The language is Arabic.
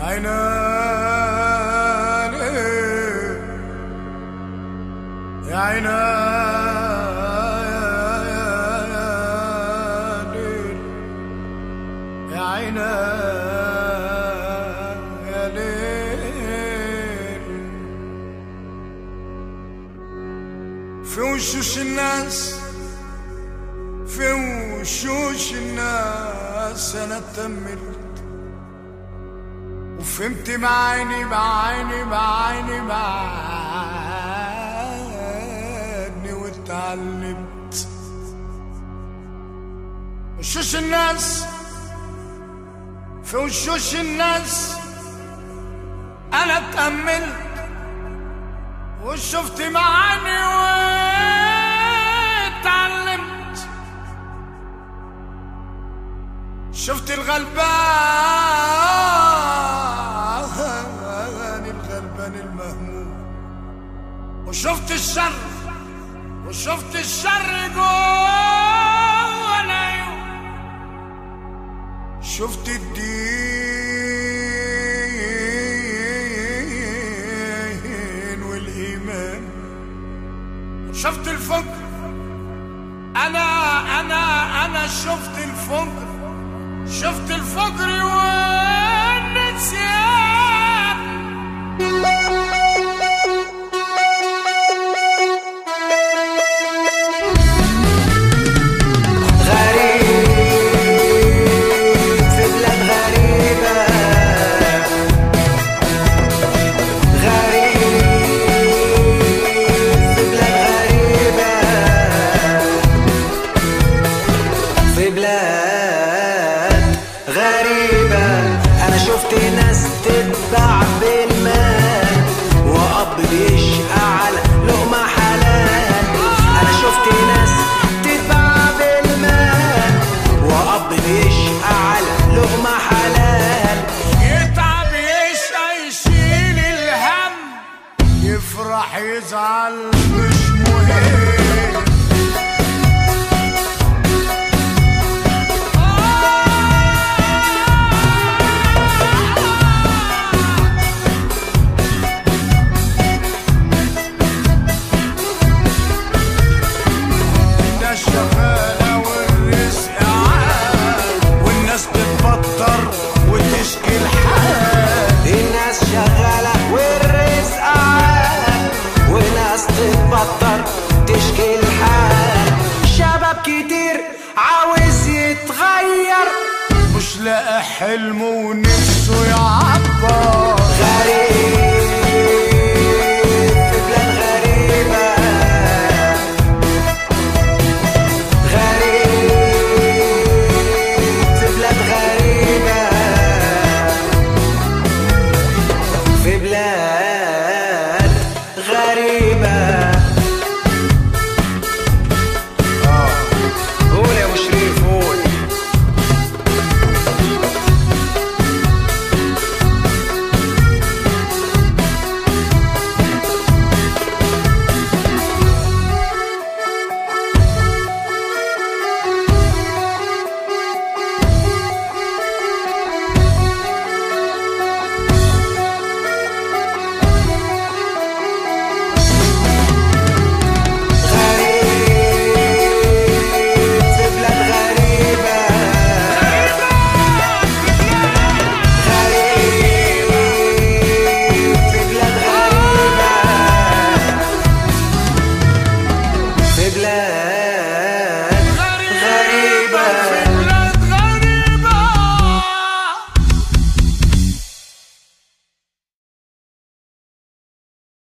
عيناني يا عيناني يا عيناني في وشوش الناس في وشوش الناس انا اتأملت وفهمت بعيني واتعلمت. وشوش الناس في وشوش الناس انا اتأملت وشفت معاني واتعلمت. شفت الغلبان المهموم وشفت الشر جوه العيون. شفت الدين والإيمان شفت الفجر. أنا شفت الفجر والنسيان. غريبة أنا شفت ناس تتباع بالمال وأب بيشقى على لقمة حلال. أنا شفت ناس تتباع بالمال وأب بيشقى على لقمة حلال. يتعب يشقى يشيل الهم يفرح يزعل مش مهم. شغالة والرزق عال والناس تتبطر وتشكي الحال. الناس شغالة والرزق عال وناس تتبطر تشكي الحال. شباب كتير عاوز يتغير مش لاقي حلمه ونفسه يعبر. غريب